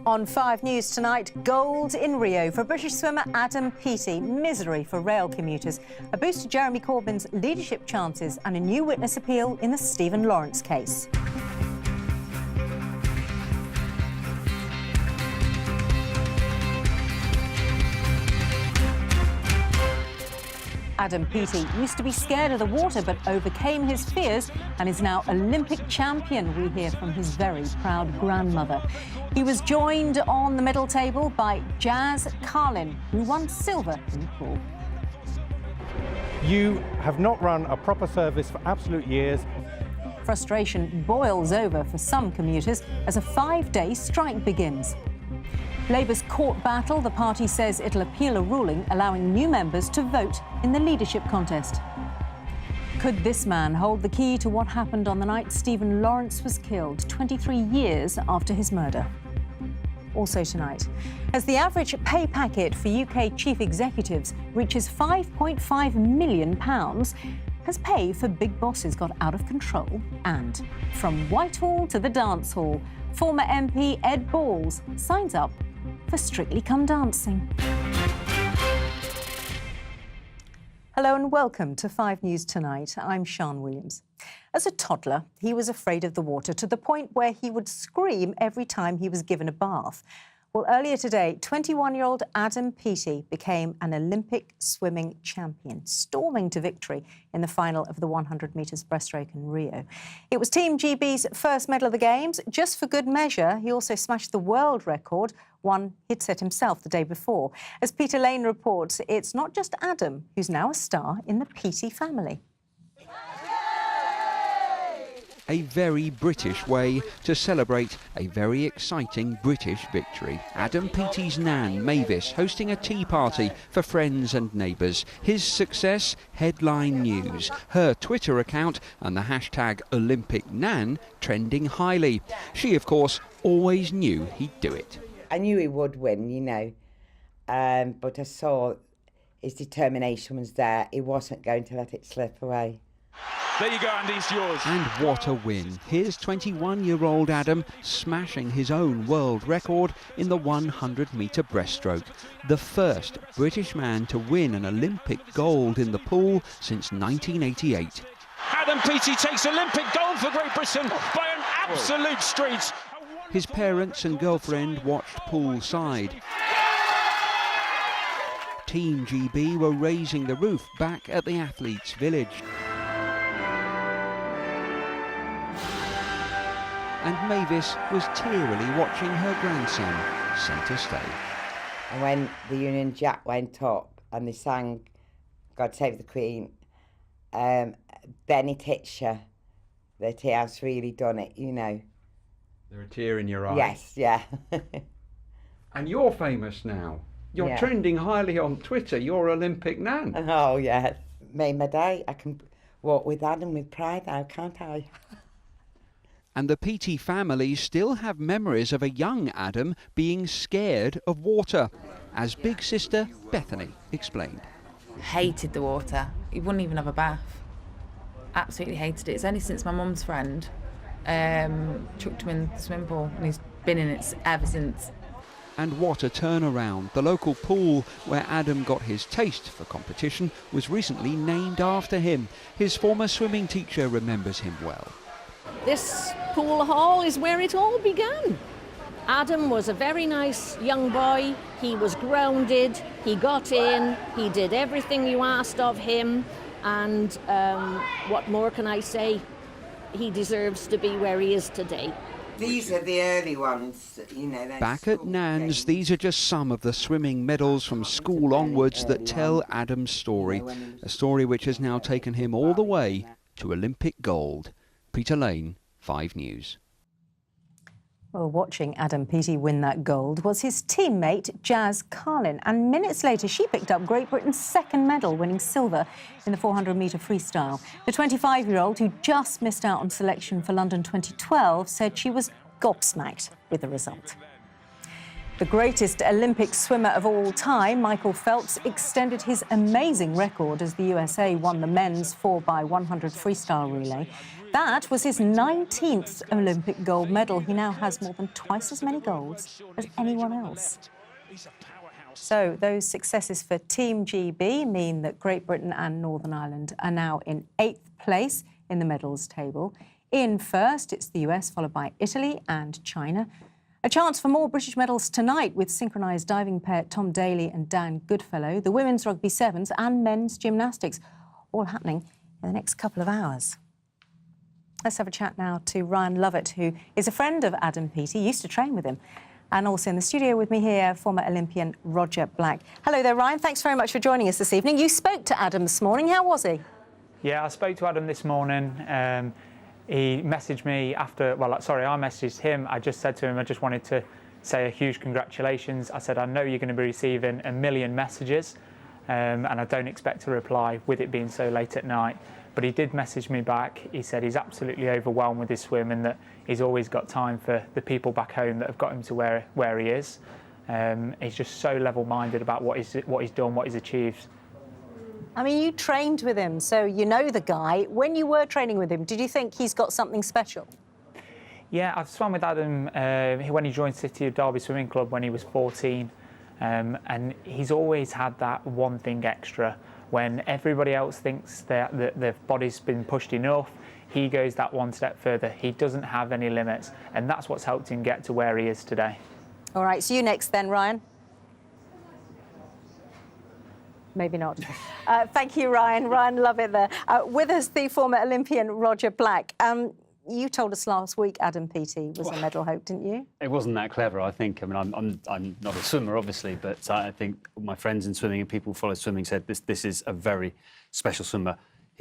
On 5 News tonight, gold in Rio for British swimmer Adam Peaty, misery for rail commuters, a boost to Jeremy Corbyn's leadership chances and a new witness appeal in the Stephen Lawrence case. Adam Peaty used to be scared of the water but overcame his fears and is now Olympic champion, we hear from his very proud grandmother. He was joined on the medal table by Jazz Carlin, who won silver in the pool. You have not run a proper service for absolute years. Frustration boils over for some commuters as a 5-day strike begins. Labour's court battle, the party says it'll appeal a ruling allowing new members to vote in the leadership contest. Could this man hold the key to what happened on the night Stephen Lawrence was killed, 23 years after his murder? Also tonight, as the average pay packet for UK chief executives reaches £5.5 million, has pay for big bosses got out of control? And from Whitehall to the dance hall, former MP Ed Balls signs up for Strictly Come Dancing. Hello and welcome to 5 News Tonight. I'm Sian Williams. As a toddler, he was afraid of the water to the point where he would scream every time he was given a bath. Well, earlier today, 21-year-old Adam Peaty became an Olympic swimming champion, storming to victory in the final of the 100 metres breaststroke in Rio. It was Team GB's first medal of the Games. Just for good measure, he also smashed the world record, one he'd set himself the day before. As Peter Lane reports, it's not just Adam who's now a star in the Peaty family. A very British way to celebrate a very exciting British victory. Adam Peaty's nan, Mavis, hosting a tea party for friends and neighbours. His success, headline news. Her Twitter account and the hashtag #OlympicNan trending highly. She, of course, always knew he'd do it. I knew he would win, you know, but I saw his determination was there. He wasn't going to let it slip away. There you go, Andy, it's yours. And what a win. Here's 21-year-old Adam smashing his own world record in the 100-metre breaststroke. The first British man to win an Olympic gold in the pool since 1988. Adam Peaty takes Olympic gold for Great Britain by an absolute street. His parents and girlfriend watched poolside. Team GB were raising the roof back at the athletes' village. And Mavis was tearily watching her grandson centre stage. And when the Union Jack went up and they sang God Save the Queen, Benny Titcher, the tea house really done it, you know. There's a tear in your eye. Yes, yeah. And you're famous now. You're trending highly on Twitter. You're Olympic Nan. Oh, yes. Made my day. I can walk with Adam with pride now, can't I? And the Peaty family still have memories of a young Adam being scared of water, as big sister Bethany explained. Hated the water. He wouldn't even have a bath. Absolutely hated it. It's only since my mum's friend chucked him in the swimming pool, and he's been in it ever since. And what a turnaround. The local pool where Adam got his taste for competition was recently named after him. His former swimming teacher remembers him well. This pool hall is where it all began. Adam was a very nice young boy. He was grounded, he got in, he did everything you asked of him, and what more can I say? He deserves to be where he is today. These are the early ones, you know. Back at Nan's, these are just some of the swimming medals from school onwards that tell Adam's story, a story which has now taken him all the way to Olympic gold. Peter Lane, 5 News. Well, watching Adam Peaty win that gold was his teammate Jazz Carlin, and minutes later she picked up Great Britain's second medal, winning silver in the 400-metre freestyle. The 25-year-old, who just missed out on selection for London 2012, said she was gobsmacked with the result. The greatest Olympic swimmer of all time, Michael Phelps, extended his amazing record as the USA won the men's 4x100 freestyle relay. That was his 19th Olympic gold medal. He now has more than twice as many golds as anyone else. So those successes for Team GB mean that Great Britain and Northern Ireland are now in 8th place in the medals table. In first, it's the US, followed by Italy and China. A chance for more British medals tonight with synchronised diving pair Tom Daley and Dan Goodfellow, the women's rugby sevens and men's gymnastics, all happening in the next couple of hours. Let's have a chat now to Ryan Lovett, who is a friend of Adam Peaty, used to train with him. And also in the studio with me here, former Olympian Roger Black. Hello there, Ryan. Thanks very much for joining us this evening. You spoke to Adam this morning. How was he? Yeah, I spoke to Adam this morning. He messaged me after, well, sorry, I messaged him. I just said to him, I just wanted to say a huge congratulations. I said, I know you're going to be receiving a million messages, and I don't expect to reply with it being so late at night. But he did message me back. He said he's absolutely overwhelmed with his swim and that he's always got time for the people back home that have got him to where he is. He's just so level-minded about what he's done, what he's achieved. I mean, you trained with him, so you know the guy. When you were training with him, did you think he's got something special? Yeah, I've swum with Adam when he joined City of Derby Swimming Club when he was 14. And he's always had that one thing extra. When everybody else thinks that their body's been pushed enough, he goes that one step further. He doesn't have any limits, and that's what's helped him get to where he is today. All right, so you next then, Ryan. Maybe not. Thank you, Ryan. Ryan, love it there. With us, the former Olympian Roger Black. You told us last week Adam Peaty was a medal hope, didn't you? It wasn't that clever, I think. I mean, I'm not a swimmer, obviously, but I think my friends in swimming and people who follow swimming said this is a very special swimmer.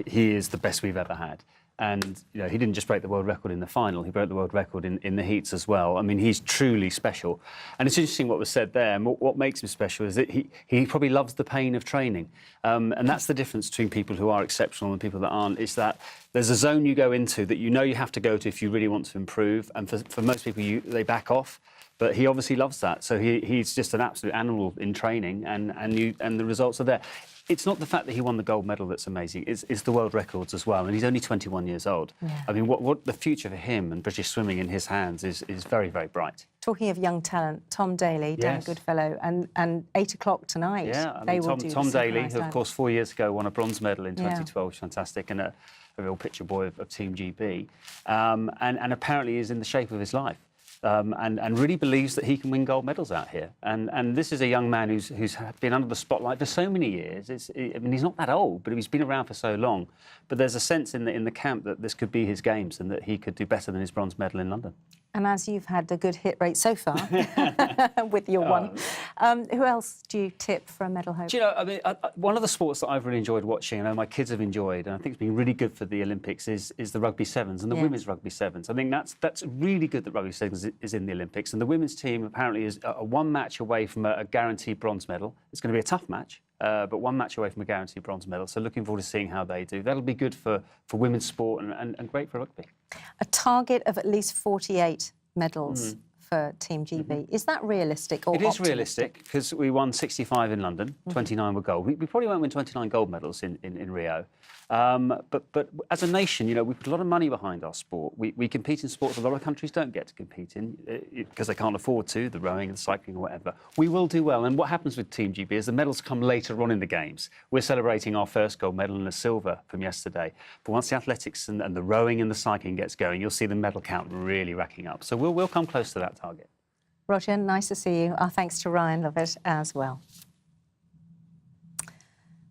He is the best we've ever had. And you know, he didn't just break the world record in the final, he broke the world record in the heats as well. I mean, he's truly special. And it's interesting what was said there, and what makes him special is that he probably loves the pain of training. And that's the difference between people who are exceptional and people that aren't, is that there's a zone you go into that you know you have to go to if you really want to improve. And for most people, they back off. But he obviously loves that. So he's just an absolute animal in training, and the results are there. It's not the fact that he won the gold medal that's amazing, it's the world records as well. And he's only 21 years old. Yeah. I mean, what the future for him and British swimming in his hands is very, very bright. Talking of young talent, Tom Daley, Dan Goodfellow, and 8 o'clock tonight. Yeah, I mean, Tom Daley, who, of course, 4 years ago won a bronze medal in 2012, which is fantastic, and a real picture boy of Team GB. And apparently is in the shape of his life. And really believes that he can win gold medals out here. And this is a young man who's been under the spotlight for so many years. I mean, he's not that old, but he's been around for so long. But there's a sense in the camp that this could be his games and that he could do better than his bronze medal in London. And as you've had a good hit rate so far with your one, who else do you tip for a medal hope? Do you know, I mean, one of the sports that I've really enjoyed watching, and my kids have enjoyed, and I think it's been really good for the Olympics, is the rugby sevens and the women's rugby sevens. I think that's really good that rugby sevens is in the Olympics. And the women's team apparently is one match away from a guaranteed bronze medal. It's going to be a tough match. But one match away from a guaranteed bronze medal. So looking forward to seeing how they do. That'll be good for women's sport and great for rugby. A target of at least 48 medals for Team GB. Is that realistic or It is realistic, because we won 65 in London, 29 were gold. We probably won't win 29 gold medals in Rio. But as a nation, you know, we put a lot of money behind our sport. We compete in sports a lot of countries don't get to compete in because they can't afford to, the rowing, the cycling or whatever. We will do well. And what happens with Team GB is the medals come later on in the Games. We're celebrating our first gold medal and a silver from yesterday. But once the athletics and the rowing and the cycling gets going, you'll see the medal count really racking up. So we'll come close to that target. Roger, nice to see you. Our thanks to Ryan Lovett as well.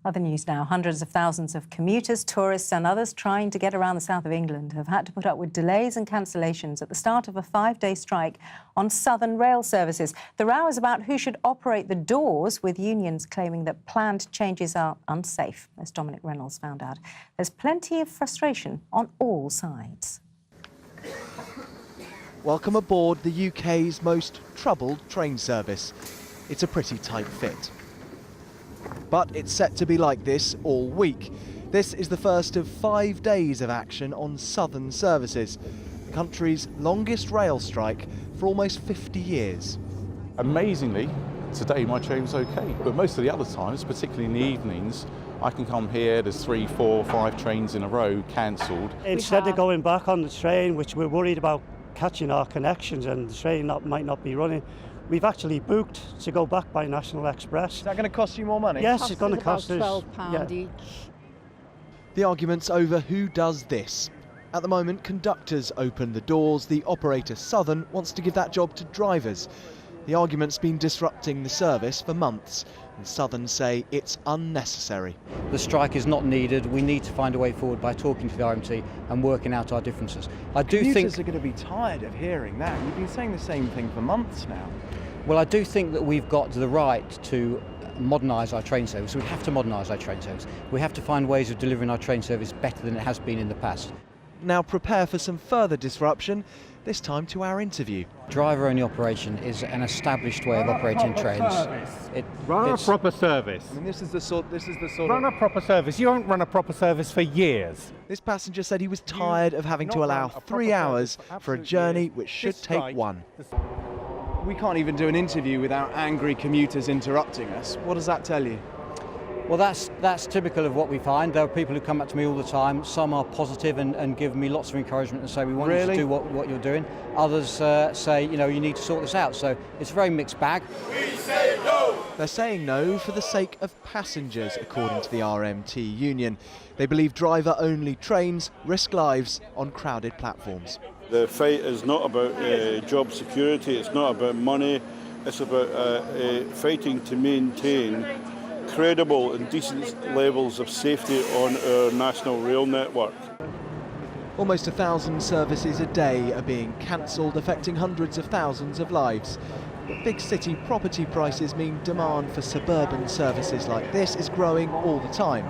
Other news now. Hundreds of thousands of commuters, tourists and others trying to get around the south of England have had to put up with delays and cancellations at the start of a 5-day strike on Southern rail services. The row is about who should operate the doors, with unions claiming that planned changes are unsafe, as Dominic Reynolds found out. There's plenty of frustration on all sides. Welcome aboard the UK's most troubled train service. It's a pretty tight fit. But it's set to be like this all week. This is the first of 5 days of action on Southern services, the country's longest rail strike for almost 50 years. Amazingly, today my train was okay, but most of the other times, particularly in the evenings, I can come here, there's 3, 4, 5 trains in a row cancelled. Instead of going back on the train, which we're worried about catching our connections and the train might not be running, we've actually booked to go back by National Express. Is that going to cost you more money? Yes, it's going to cost us £12 each. The argument's over who does this. At the moment, conductors open the doors. The operator Southern wants to give that job to drivers. The argument's been disrupting the service for months, and Southern say it's unnecessary. The strike is not needed. We need to find a way forward by talking to the RMT and working out our differences. I do think commuters are going to be tired of hearing that. You've been saying the same thing for months now. Well, I do think that we've got the right to modernise our train service. We have to modernise our train service. We have to find ways of delivering our train service better than it has been in the past. Now prepare for some further disruption, this time to our interview. Driver-only operation is an established way of operating trains. Run a proper service. I mean, this is the sort Run a proper service. You haven't run a proper service for years. This passenger said he was tired of having to allow 3 hours for a journey which should take 1. We can't even do an interview without angry commuters interrupting us. What does that tell you? Well, that's typical of what we find. There are people who come up to me all the time. Some are positive and give me lots of encouragement and say, we want you to do what you're doing. Others say, you know, you need to sort this out. So it's a very mixed bag. We say no! They're saying no for the sake of passengers, according to the RMT union. They believe driver-only trains risk lives on crowded platforms. The fight is not about job security, it's not about money, it's about fighting to maintain credible and decent levels of safety on our national rail network. Almost 1,000 services a day are being cancelled, affecting hundreds of thousands of lives. But big city property prices mean demand for suburban services like this is growing all the time.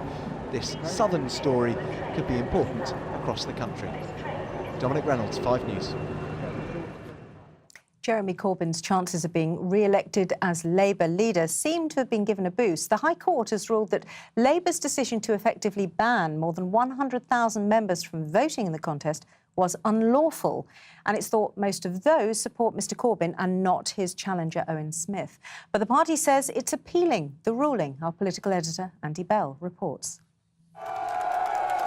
This Southern story could be important across the country. Dominic Reynolds, 5 News. Jeremy Corbyn's chances of being re-elected as Labour leader seem to have been given a boost. The High Court has ruled that Labour's decision to effectively ban more than 100,000 members from voting in the contest was unlawful. And it's thought most of those support Mr Corbyn and not his challenger Owen Smith. But the party says it's appealing the ruling. Our political editor, Andy Bell, reports.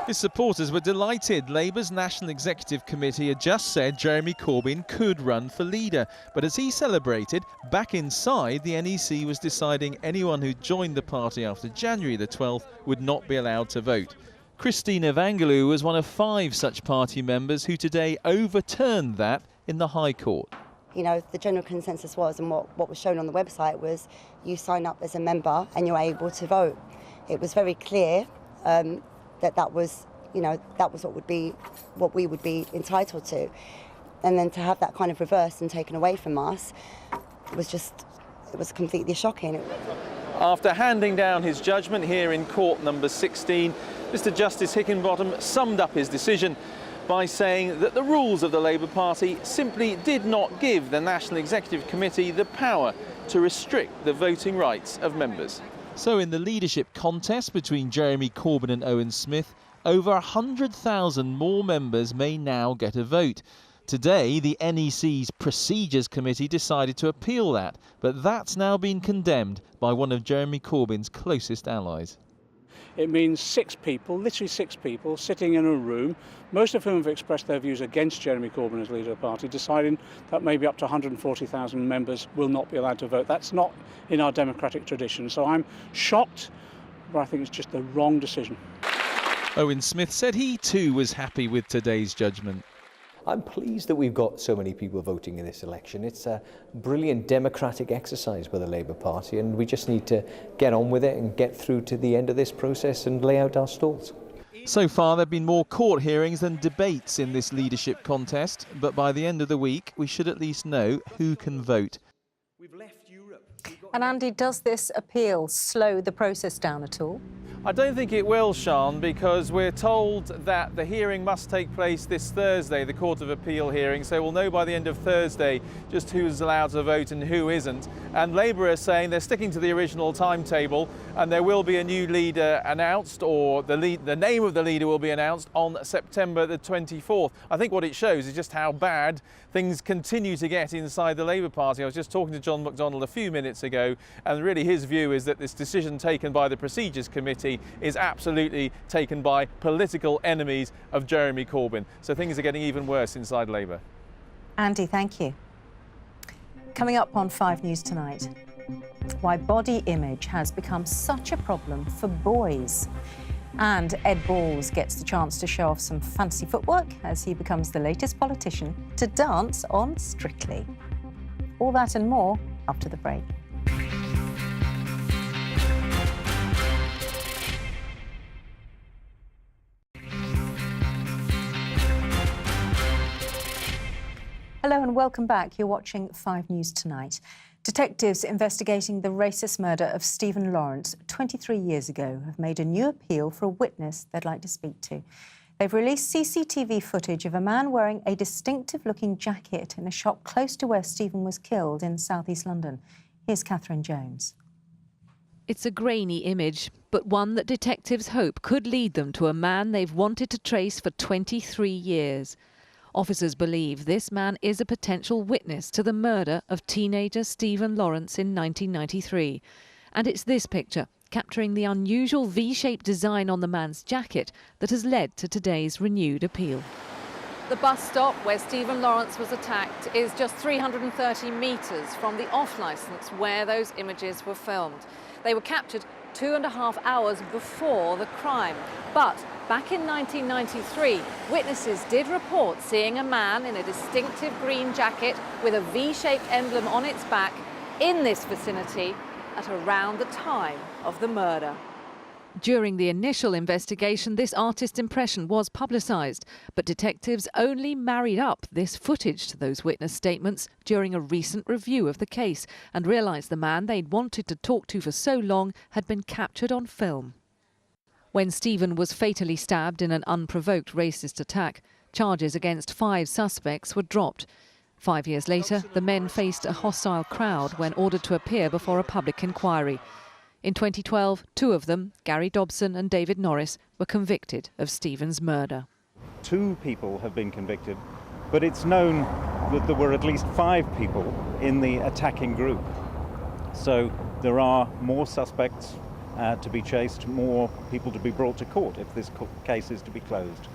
His supporters were delighted. Labour's National Executive Committee had just said Jeremy Corbyn could run for leader. But as he celebrated, back inside, the NEC was deciding anyone who joined the party after January the 12th would not be allowed to vote. Christina Vangaloo was one of 5 such party members who today overturned that in the High Court. You know, the general consensus was, and what was shown on the website was, you sign up as a member and you're able to vote. It was very clear that was, you know, that was what we would be entitled to. And then to have that kind of reversed and taken away from us it was completely shocking. After handing down his judgment here in court number 16, Mr Justice Hickinbottom summed up his decision by saying that the rules of the Labour Party simply did not give the National Executive Committee the power to restrict the voting rights of members. So in the leadership contest between Jeremy Corbyn and Owen Smith, over 100,000 more members may now get a vote. Today, the NEC's Procedures Committee decided to appeal that, but that's now been condemned by one of Jeremy Corbyn's closest allies. It means 6 people, literally 6 people, sitting in a room, most of whom have expressed their views against Jeremy Corbyn as leader of the party, deciding that maybe up to 140,000 members will not be allowed to vote. That's not in our democratic tradition. So I'm shocked, but I think it's just the wrong decision. Owen Smith said he too was happy with today's judgment. I'm pleased that we've got so many people voting in this election. It's a brilliant democratic exercise by the Labour Party, and we just need to get on with it and get through to the end of this process and lay out our stalls. So far, there have been more court hearings than debates in this leadership contest, but by the end of the week, we should at least know who can vote. And Andy, does this appeal slow the process down at all? I don't think it will, Sian, because we're told that the hearing must take place this Thursday, the Court of Appeal hearing, so we'll know by the end of Thursday just who's allowed to vote and who isn't. And Labour are saying they're sticking to the original timetable and there will be a new leader announced, or the name of the leader will be announced on September the 24th. I think what it shows is just how bad things continue to get inside the Labour Party. I was just talking to John McDonnell a few minutes ago, and really his view is that this decision taken by the Procedures Committee is absolutely taken by political enemies of Jeremy Corbyn. So things are getting even worse inside Labour. Andy, thank you. Coming up on 5 News tonight, why body image has become such a problem for boys. And Ed Balls gets the chance to show off some fancy footwork as he becomes the latest politician to dance on Strictly. All that and more after the break. Hello and welcome back. You're watching 5 News Tonight. Detectives investigating the racist murder of Stephen Lawrence 23 years ago have made a new appeal for a witness they'd like to speak to. They've released CCTV footage of a man wearing a distinctive-looking jacket in a shop close to where Stephen was killed in southeast London. Here's Catherine Jones. It's a grainy image, but one that detectives hope could lead them to a man they've wanted to trace for 23 years. Officers believe this man is a potential witness to the murder of teenager Stephen Lawrence in 1993. And it's this picture, capturing the unusual V-shaped design on the man's jacket, that has led to today's renewed appeal. The bus stop where Stephen Lawrence was attacked is just 330 metres from the off-licence where those images were filmed. They were captured 2.5 hours before the crime. But back in 1993, witnesses did report seeing a man in a distinctive green jacket with a V-shaped emblem on its back in this vicinity at around the time of the murder. During the initial investigation, this artist's impression was publicised, but detectives only married up this footage to those witness statements during a recent review of the case and realised the man they'd wanted to talk to for so long had been captured on film. When Stephen was fatally stabbed in an unprovoked racist attack, charges against 5 suspects were dropped. 5 years later, the men faced a hostile crowd when ordered to appear before a public inquiry. In 2012, 2 of them, Gary Dobson and David Norris, were convicted of Stephen's murder. 2 people have been convicted, but it's known that there were at least 5 people in the attacking group. So there are more suspects to be chased, more people to be brought to court if this case is to be closed.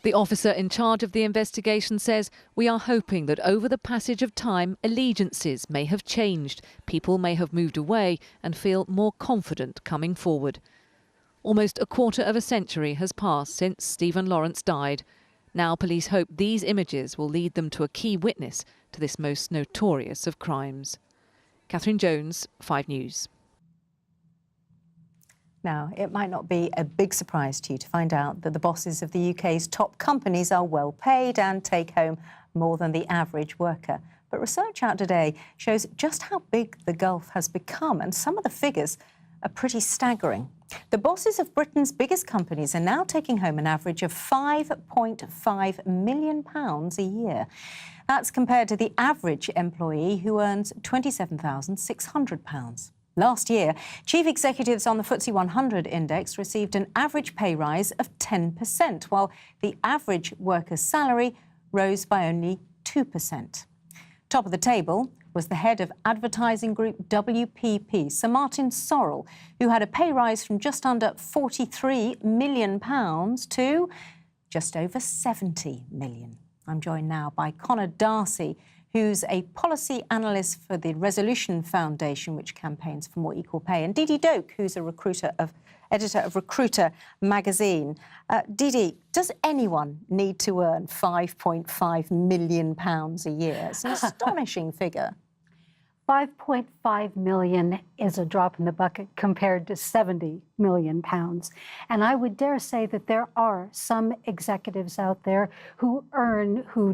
The officer in charge of the investigation says, "We are hoping that over the passage of time, allegiances may have changed. People may have moved away and feel more confident coming forward." Almost a quarter of a century has passed since Stephen Lawrence died. Now police hope these images will lead them to a key witness to this most notorious of crimes. Catherine Jones, 5 News. Now, it might not be a big surprise to you to find out that the bosses of the UK's top companies are well paid and take home more than the average worker. But research out today shows just how big the gulf has become, and some of the figures are pretty staggering. The bosses of Britain's biggest companies are now taking home an average of £5.5 million a year. That's compared to the average employee who earns £27,600. Last year, chief executives on the FTSE 100 index received an average pay rise of 10%, while the average worker's salary rose by only 2%. Top of the table was the head of advertising group WPP, Sir Martin Sorrell, who had a pay rise from just under £43 million to just over £70 million. I'm joined now by Conor Darcy, who's a policy analyst for the Resolution Foundation, which campaigns for more equal pay, and Didi Doak, who's a editor of Recruiter magazine. Didi, does anyone need to earn £5.5 million a year? It's an astonishing figure. 5.5 million is a drop in the bucket compared to 70 million pounds. And I would dare say that there are some executives out there who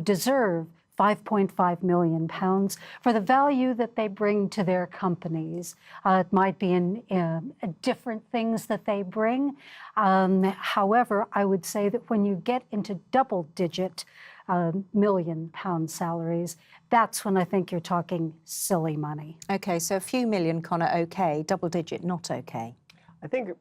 deserve 5.5 million pounds for the value that they bring to their companies. It might be in different things that they bring. However, I would say that when you get into double-digit £1 million salaries, that's when I think you're talking silly money. OK, so a few million, Connor, OK, double-digit, not OK. I think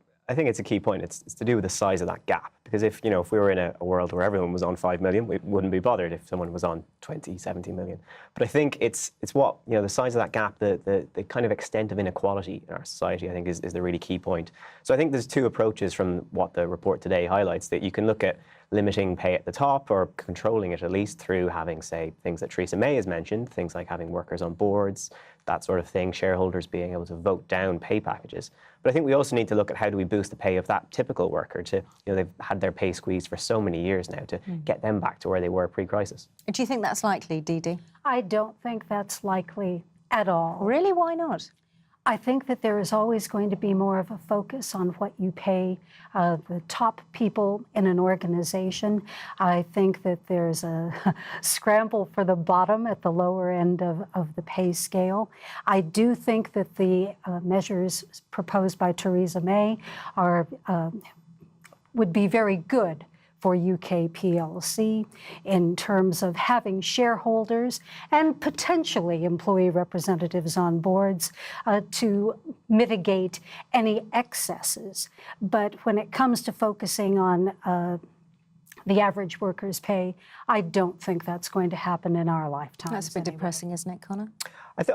it's a key point. It's to do with the size of that gap. Because if we were in a world where everyone was on 5 million, we wouldn't be bothered if someone was on 20, 70 million. But I think it's what, the size of that gap, the kind of extent of inequality in our society, I think is the really key point. So I think there's two approaches from what the report today highlights, that you can look at limiting pay at the top or controlling it at least through having, say, things that Theresa May has mentioned, things like having workers on boards, that sort of thing, shareholders being able to vote down pay packages. But I think we also need to look at how do we boost the pay of that typical worker to, they've had their pay squeezed for so many years now, to get them back to where they were pre-crisis. Do you think that's likely, Dee? I don't think that's likely at all. Really? Why not? I think that there is always going to be more of a focus on what you pay the top people in an organization. I think that there's a scramble for the bottom at the lower end of the pay scale. I do think that the measures proposed by Theresa May would be very good for UK PLC in terms of having shareholders and potentially employee representatives on boards to mitigate any excesses. But when it comes to focusing on the average worker's pay, I don't think that's going to happen in our lifetime. That's a bit depressing, isn't it, Connor?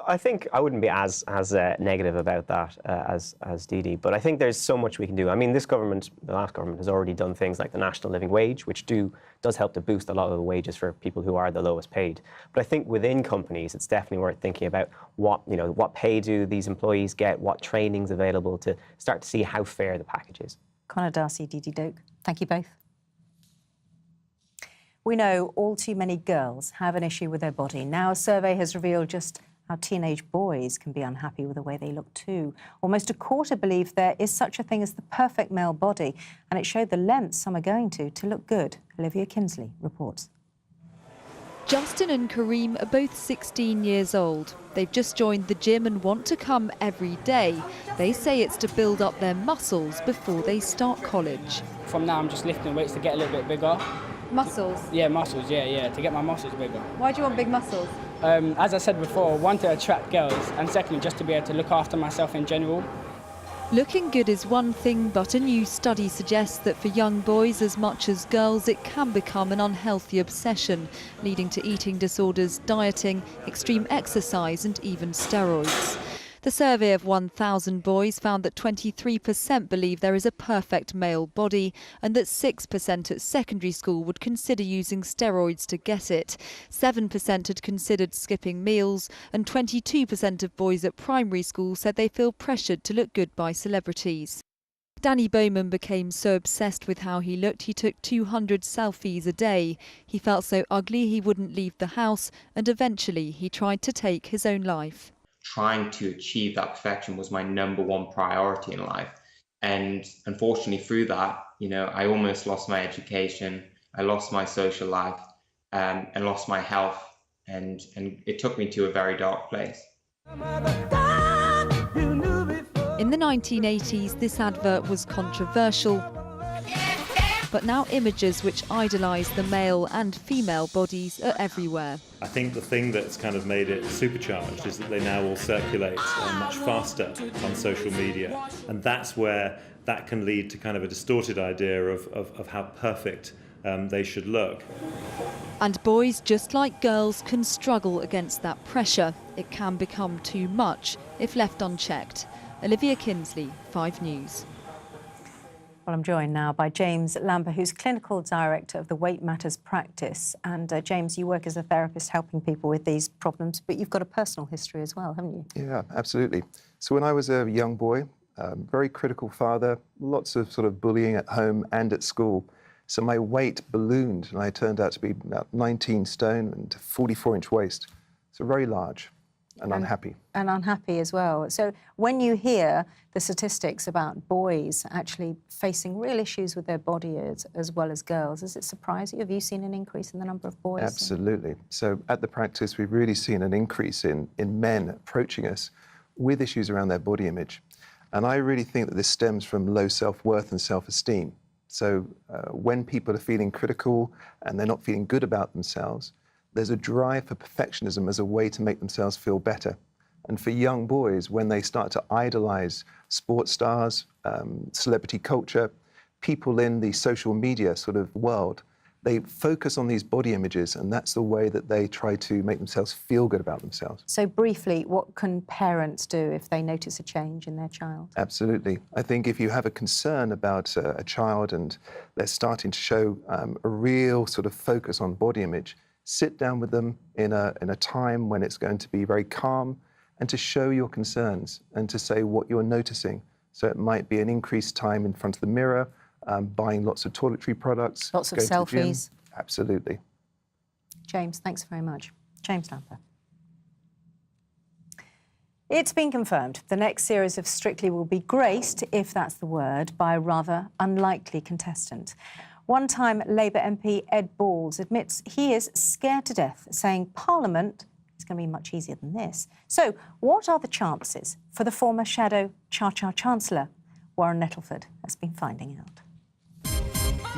I think I wouldn't be as negative about that as Dee, but I think there's so much we can do. I mean, this government, the last government, has already done things like the national living wage, which does help to boost a lot of the wages for people who are the lowest paid. But I think within companies, it's definitely worth thinking about what pay do these employees get, what training's available, to start to see how fair the package is. Connor Darcy, Dee Doak, thank you both. We know all too many girls have an issue with their body. Now a survey has revealed just how teenage boys can be unhappy with the way they look too. Almost a quarter believe there is such a thing as the perfect male body, and it showed the lengths some are going to look good. Olivia Kinsley reports. Justin and Kareem are both 16 years old. They've just joined the gym and want to come every day. They say it's to build up their muscles before they start college. From now I'm just lifting weights to get a little bit bigger. Muscles? Yeah, muscles, yeah, to get my muscles bigger. Why do you want big muscles? As I said before, one, to attract girls, and secondly, just to be able to look after myself in general. Looking good is one thing, but a new study suggests that for young boys as much as girls, it can become an unhealthy obsession, leading to eating disorders, dieting, extreme exercise and even steroids. The survey of 1,000 boys found that 23% believe there is a perfect male body and that 6% at secondary school would consider using steroids to get it. 7% had considered skipping meals, and 22% of boys at primary school said they feel pressured to look good by celebrities. Danny Bowman became so obsessed with how he looked he took 200 selfies a day. He felt so ugly he wouldn't leave the house, and eventually he tried to take his own life. Trying to achieve that perfection was my #1 priority in life. And unfortunately through that, I almost lost my education, I lost my social life, and lost my health. And it took me to a very dark place. In the 1980s, this advert was controversial. But now images which idolise the male and female bodies are everywhere. I think the thing that's kind of made it supercharged is that they now all circulate much faster on social media. And that's where that can lead to kind of a distorted idea of how perfect they should look. And boys, just like girls, can struggle against that pressure. It can become too much if left unchecked. Olivia Kinsley, 5 News. Well, I'm joined now by James Lambert, who's Clinical Director of the Weight Matters practice. And James, you work as a therapist helping people with these problems, but you've got a personal history as well, haven't you? Yeah, absolutely. So when I was a young boy, very critical father, lots of sort of bullying at home and at school. So my weight ballooned and I turned out to be about 19 stone and 44-inch waist. So very large. and unhappy. And unhappy as well. So when you hear the statistics about boys actually facing real issues with their body as well as girls, does it surprise you? Have you seen an increase in the number of boys? Absolutely. So at the practice, we've really seen an increase in men approaching us with issues around their body image. And I really think that this stems from low self-worth and self-esteem. So when people are feeling critical and they're not feeling good about themselves, there's a drive for perfectionism as a way to make themselves feel better. And for young boys, when they start to idolize sports stars, celebrity culture, people in the social media sort of world, they focus on these body images, and that's the way that they try to make themselves feel good about themselves. So briefly, what can parents do if they notice a change in their child? Absolutely. I think if you have a concern about a child and they're starting to show a real sort of focus on body image, sit down with them in a time when it's going to be very calm, and to show your concerns and to say what you're noticing. So it might be an increased time in front of the mirror, buying lots of toiletry products. Lots of selfies. Absolutely. James, thanks very much. James Lamper. It's been confirmed the next series of Strictly will be graced, if that's the word, by a rather unlikely contestant. One-time Labour MP Ed Balls admits he is scared to death, saying Parliament is going to be much easier than this. So what are the chances for the former shadow Cha-Cha Chancellor? Warren Nettleford has been finding out.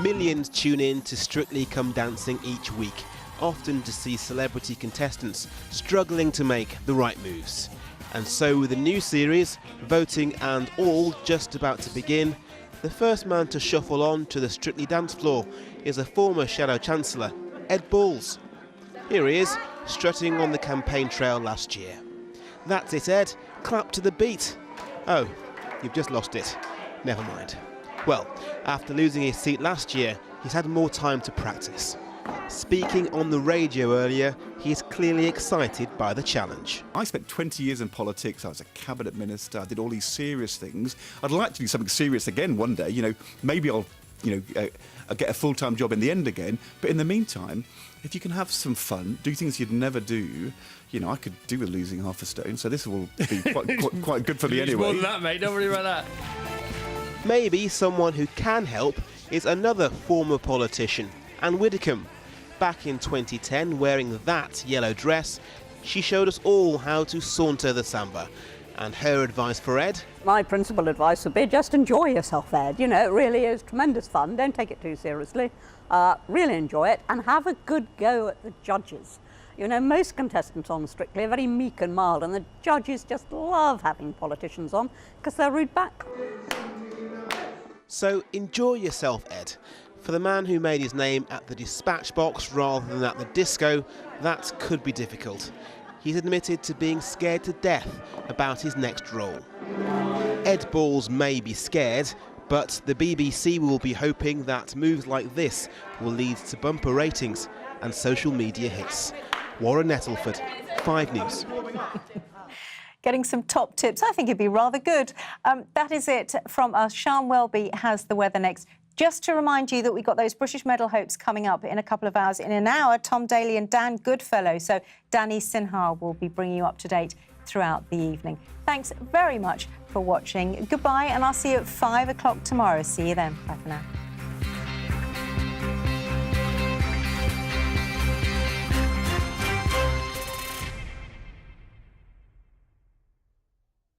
Millions tune in to Strictly Come Dancing each week, often to see celebrity contestants struggling to make the right moves. And so with the new series, voting and all just about to begin, the first man to shuffle on to the Strictly dance floor is a former Shadow Chancellor, Ed Balls. Here he is, strutting on the campaign trail last year. That's it, Ed. Clap to the beat. Oh, you've just lost it. Never mind. Well, after losing his seat last year, he's had more time to practice. Speaking on the radio earlier, he's clearly excited by the challenge. I spent 20 years in politics. I was a cabinet minister. I did all these serious things. I'd like to do something serious again one day. You know, maybe I'll get a full-time job in the end again. But in the meantime, if you can have some fun, do things you'd never do, you know, I could do with losing half a stone. So this will be quite good for me anyway. More than that, mate. Don't worry about that. Maybe someone who can help is another former politician, Anne Widdecombe. Back in 2010, wearing that yellow dress, she showed us all how to saunter the samba. And her advice for Ed? My principal advice would be just enjoy yourself, Ed. You know, it really is tremendous fun. Don't take it too seriously. Really enjoy it and have a good go at the judges. You know, most contestants on Strictly are very meek and mild, and the judges just love having politicians on because they're rude back. So enjoy yourself, Ed. For the man who made his name at the dispatch box rather than at the disco, that could be difficult. He's admitted to being scared to death about his next role. Ed Balls may be scared, but the BBC will be hoping that moves like this will lead to bumper ratings and social media hits. Warren Nettleford, 5 News. Getting some top tips, I think it'd be rather good. That is it from us. Sian Welby has the weather next. Just to remind you that we've got those British medal hopes coming up in a couple of hours. In an hour, Tom Daley and Dan Goodfellow. So Danny Sinha will be bringing you up to date throughout the evening. Thanks very much for watching. Goodbye, and I'll see you at 5 o'clock tomorrow. See you then. Bye for now.